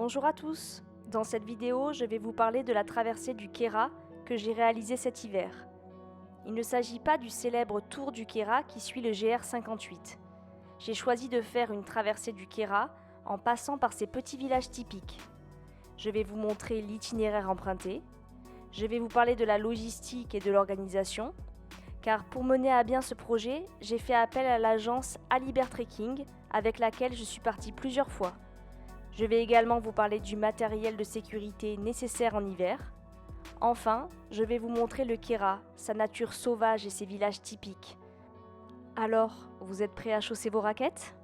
Bonjour à tous. Dans cette vidéo, je vais vous parler de la traversée du Kéra que j'ai réalisée cet hiver. Il ne s'agit pas du célèbre Tour du Kéra qui suit le GR58. J'ai choisi de faire une traversée du Kéra en passant par ces petits villages typiques. Je vais vous montrer l'itinéraire emprunté. Je vais vous parler de la logistique et de l'organisation, car pour mener à bien ce projet, j'ai fait appel à l'agence Alibert Trekking avec laquelle je suis partie plusieurs fois. Je vais également vous parler du matériel de sécurité nécessaire en hiver. Enfin, je vais vous montrer le Kéra, sa nature sauvage et ses villages typiques. Alors, vous êtes prêts à chausser vos raquettes ?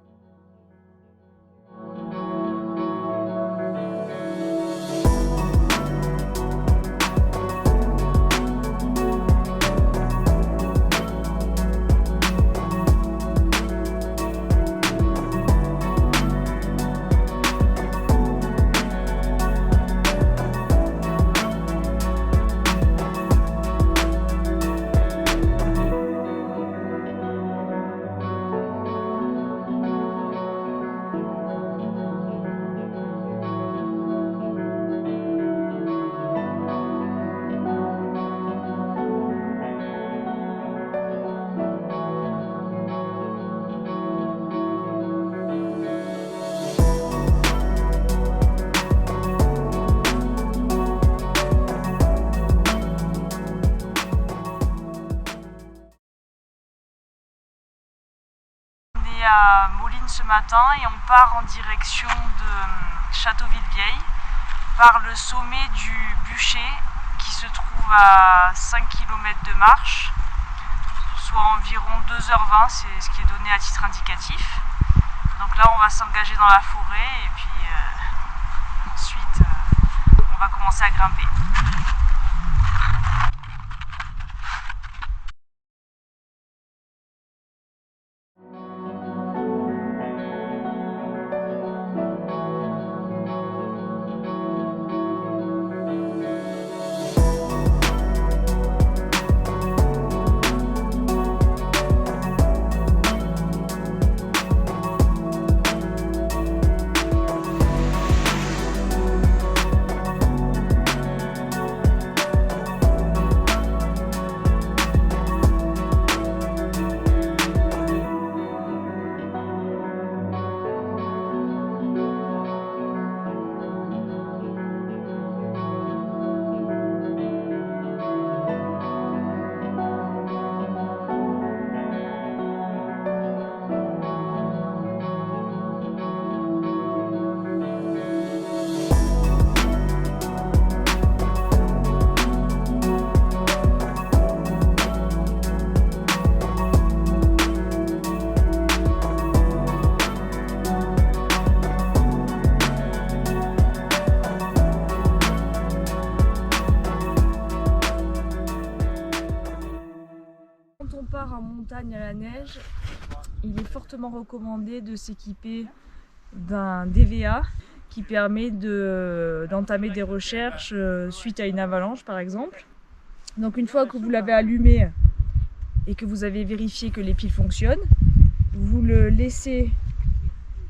À Moulines ce matin et on part en direction de Châteauville-Vieille par le sommet du bûcher qui se trouve à 5 km de marche, soit environ 2h20, c'est ce qui est donné à titre indicatif. Donc là on va s'engager dans la forêt et puis ensuite on va commencer à grimper. Quand on part en montagne à la neige, il est fortement recommandé de s'équiper d'un DVA qui permet d'entamer des recherches suite à une avalanche par exemple. Donc une fois que vous l'avez allumé et que vous avez vérifié que les piles fonctionnent, vous le laissez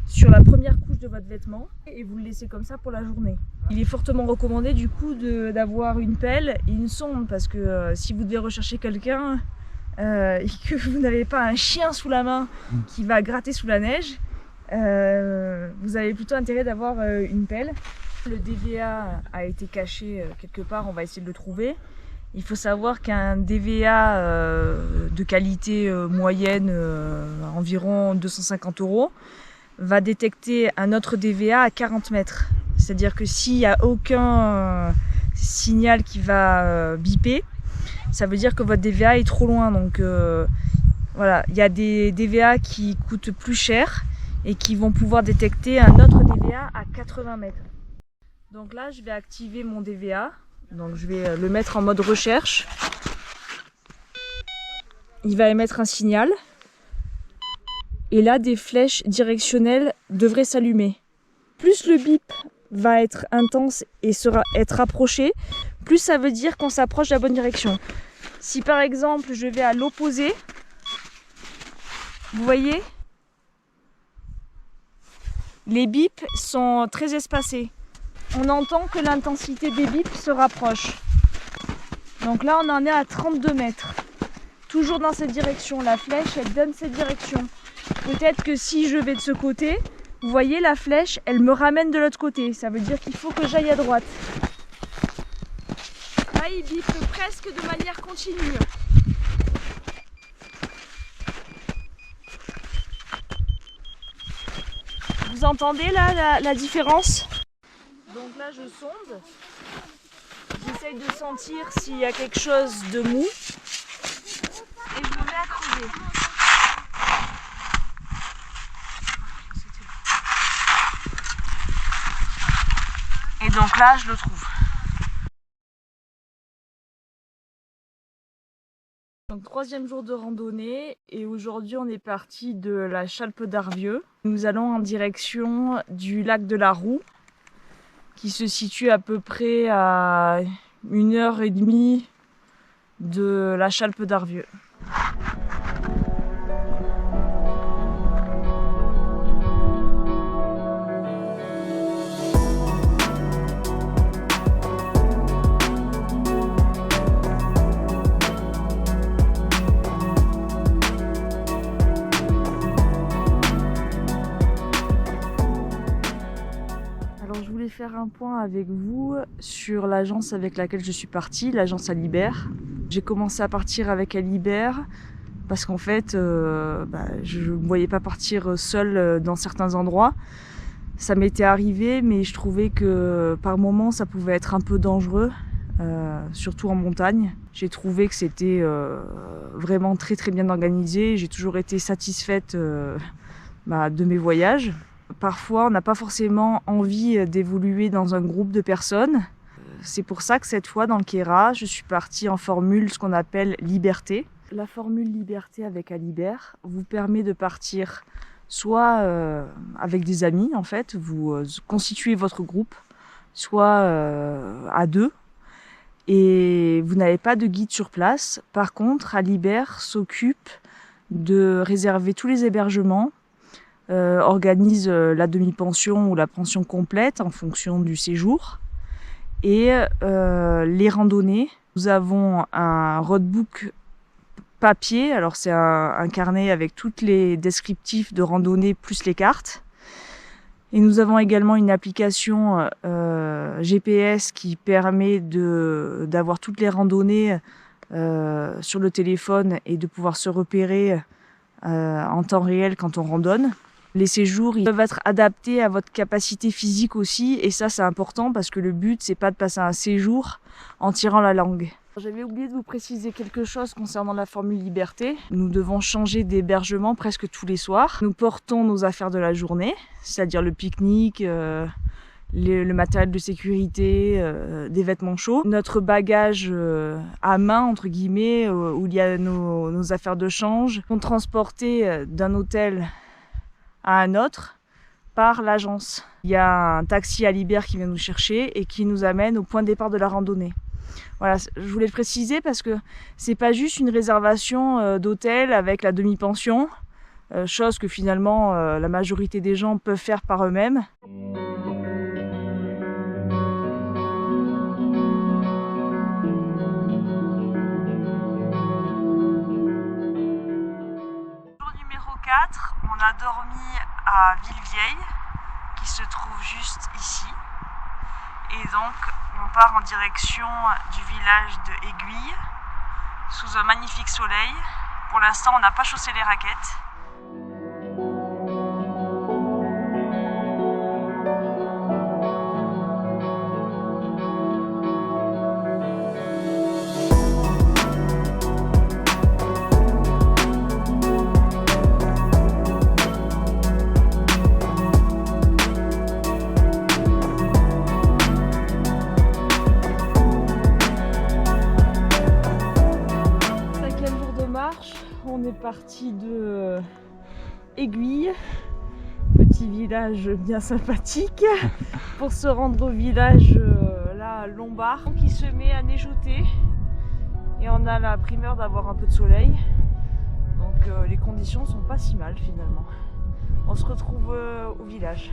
sur la première couche de votre vêtement et vous le laissez comme ça pour la journée. Il est fortement recommandé du coup d'avoir une pelle et une sonde parce que si vous devez rechercher quelqu'un et que vous n'avez pas un chien sous la main qui va gratter sous la neige, vous avez plutôt intérêt d'avoir une pelle. Le DVA a été caché quelque part, on va essayer de le trouver. Il faut savoir qu'un DVA de qualité moyenne, environ 250 €, va détecter un autre DVA à 40 mètres. C'est-à-dire que s'il n'y a aucun signal qui va biper, ça veut dire que votre DVA est trop loin. Donc voilà, il y a des DVA qui coûtent plus cher et qui vont pouvoir détecter un autre DVA à 80 mètres. Donc là, je vais activer mon DVA. Donc je vais le mettre en mode recherche. Il va émettre un signal. Et là, des flèches directionnelles devraient s'allumer. Plus le bip va être intense et être rapproché, plus ça veut dire qu'on s'approche de la bonne direction. Si par exemple je vais à l'opposé, vous voyez, les bips sont très espacés. on entend que l'intensité des bips se rapproche. Donc là, on en est à 32 mètres. Toujours dans cette direction. La flèche, elle donne cette direction. Peut-être que si je vais de ce côté, vous voyez la flèche, elle me ramène de l'autre côté. Ça veut dire qu'il faut que j'aille à droite. Là, il bip presque de manière continue. Vous entendez là la différence? Donc là, je sonde. J'essaye de sentir s'il y a quelque chose de mou. Et je me mets à creuser. Et donc là, je le trouve. Donc 3e jour de randonnée et aujourd'hui on est parti de la Chalpe d'Arvieux. Nous allons en direction du lac de la Roue qui se situe à peu près à 1h30 de la Chalpe d'Arvieux. Faire un point avec vous sur l'agence avec laquelle je suis partie, l'agence Alibert. J'ai commencé à partir avec Alibert parce qu'en fait je ne me voyais pas partir seule dans certains endroits. Ça m'était arrivé, mais je trouvais que par moments ça pouvait être un peu dangereux, surtout en montagne. J'ai trouvé que c'était vraiment très très bien organisé. J'ai toujours été satisfaite de mes voyages. Parfois, on n'a pas forcément envie d'évoluer dans un groupe de personnes. C'est pour ça que cette fois, dans le Kéra, je suis partie en formule, ce qu'on appelle liberté. La formule liberté avec Alibert vous permet de partir soit avec des amis, en fait, vous constituez votre groupe, soit à deux. Et vous n'avez pas de guide sur place. Par contre, Alibert s'occupe de réserver tous les hébergements, organise la demi-pension ou la pension complète en fonction du séjour. Et les randonnées, nous avons un roadbook papier, alors c'est un carnet avec tous les descriptifs de randonnée plus les cartes. Et nous avons également une application GPS qui permet d'avoir toutes les randonnées sur le téléphone et de pouvoir se repérer en temps réel quand on randonne. Les séjours, ils peuvent être adaptés à votre capacité physique aussi, et ça c'est important parce que le but c'est pas de passer un séjour en tirant la langue. J'avais oublié de vous préciser quelque chose concernant la formule liberté. Nous devons changer d'hébergement presque tous les soirs. Nous portons nos affaires de la journée, c'est-à-dire le pique-nique, le matériel de sécurité, des vêtements chauds. Notre bagage à main, entre guillemets, où il y a nos affaires de change, sont transportés d'un hôtel à un autre par l'agence. Il y a un taxi Alibert qui vient nous chercher et qui nous amène au point de départ de la randonnée. Voilà, je voulais le préciser parce que c'est pas juste une réservation d'hôtel avec la demi-pension, chose que finalement la majorité des gens peuvent faire par eux-mêmes. Jour numéro 4, on a dormi à Villevieille, qui se trouve juste ici. Et donc, on part en direction du village de Aiguille, sous un magnifique soleil. Pour l'instant, on n'a pas chaussé les raquettes. On est parti de Aiguille, petit village bien sympathique, pour se rendre au village là, Lombard, qui se met à neigeoter et on a la primeur d'avoir un peu de soleil, donc les conditions sont pas si mal finalement. On se retrouve au village.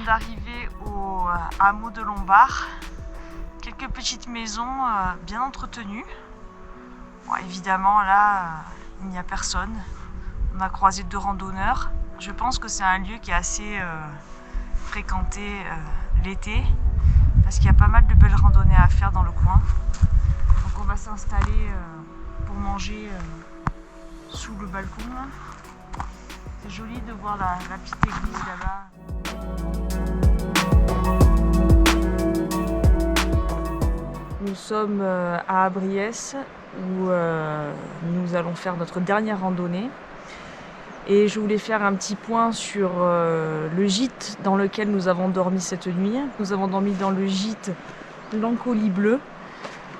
d'arriver au hameau de Lombard. Quelques petites maisons bien entretenues. Bon, évidemment, là, il n'y a personne. On a croisé 2 randonneurs. Je pense que c'est un lieu qui est assez fréquenté l'été, parce qu'il y a pas mal de belles randonnées à faire dans le coin. Donc on va s'installer pour manger sous le balcon. C'est joli de voir la petite église là-bas. Nous sommes à Abriès où nous allons faire notre dernière randonnée. Et je voulais faire un petit point sur le gîte dans lequel nous avons dormi cette nuit. Nous avons dormi dans le gîte L'Encolie Bleu.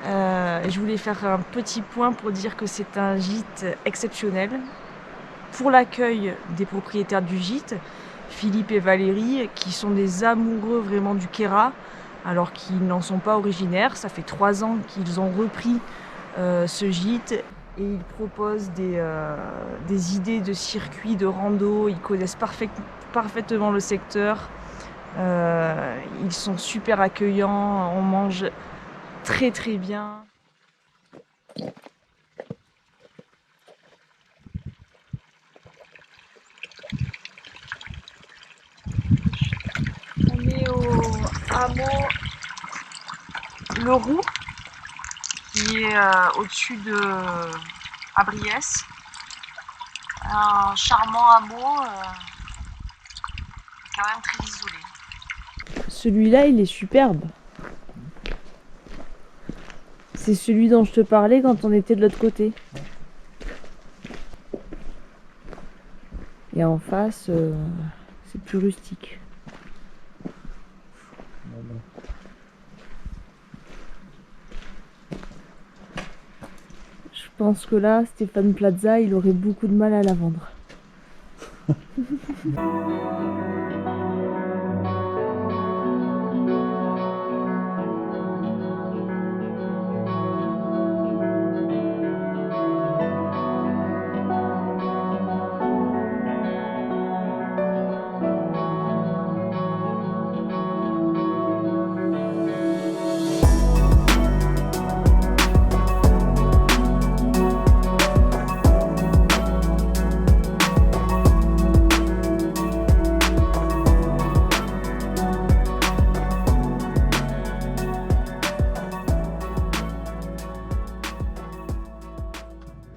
Et je voulais faire un petit point pour dire que c'est un gîte exceptionnel. Pour l'accueil des propriétaires du gîte, Philippe et Valérie, qui sont des amoureux vraiment du Queyras, alors qu'ils n'en sont pas originaires. Ça fait 3 ans qu'ils ont repris ce gîte. Et ils proposent des idées de circuits, de rando. Ils connaissent parfaitement le secteur. Ils sont super accueillants. On mange très très bien. On est au hameau Le Roux, qui est au-dessus de Abriès. Un charmant hameau, quand même très isolé. Celui-là, il est superbe. C'est celui dont je te parlais quand on était de l'autre côté. Et en face, c'est plus rustique. Je pense que là, Stéphane Plaza, il aurait beaucoup de mal à la vendre.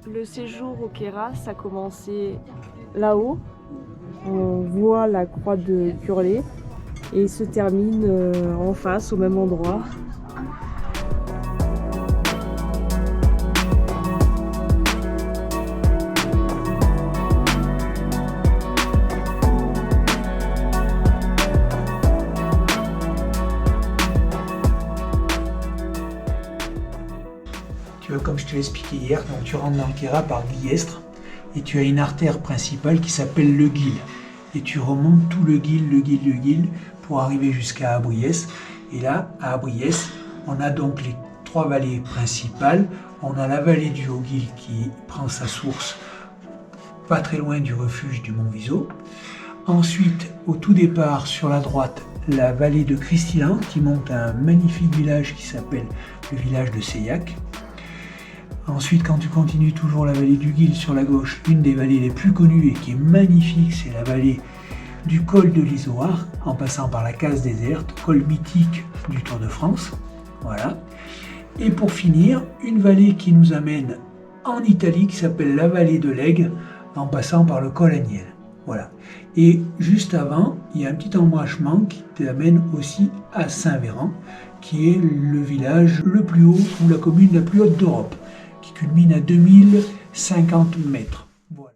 Le séjour au Queyras, ça a commencé là-haut. On voit la croix de Curlé et il se termine en face, au même endroit. Comme je te l'ai expliqué hier, donc tu rentres dans le Queyras par Guillestre et tu as une artère principale qui s'appelle le Guil. Et tu remontes tout le Guil pour arriver jusqu'à Abriès. Et là, à Abriès, on a donc les 3 vallées principales. On a la vallée du Haut-Guil qui prend sa source pas très loin du refuge du Mont-Viso. Ensuite, au tout départ, sur la droite, la vallée de Cristilan qui monte à un magnifique village qui s'appelle le village de Seillac. Ensuite, quand tu continues toujours la vallée du Guil sur la gauche, une des vallées les plus connues et qui est magnifique, c'est la vallée du col de l'Izoard, en passant par la Case déserte, col mythique du Tour de France. Voilà. Et pour finir, une vallée qui nous amène en Italie, qui s'appelle la vallée de l'Aigle, en passant par le col Agnel. Voilà. Et juste avant, il y a un petit embranchement qui t'amène aussi à Saint-Véran, qui est le village le plus haut, ou la commune la plus haute d'Europe, qui culmine à 2050 mètres.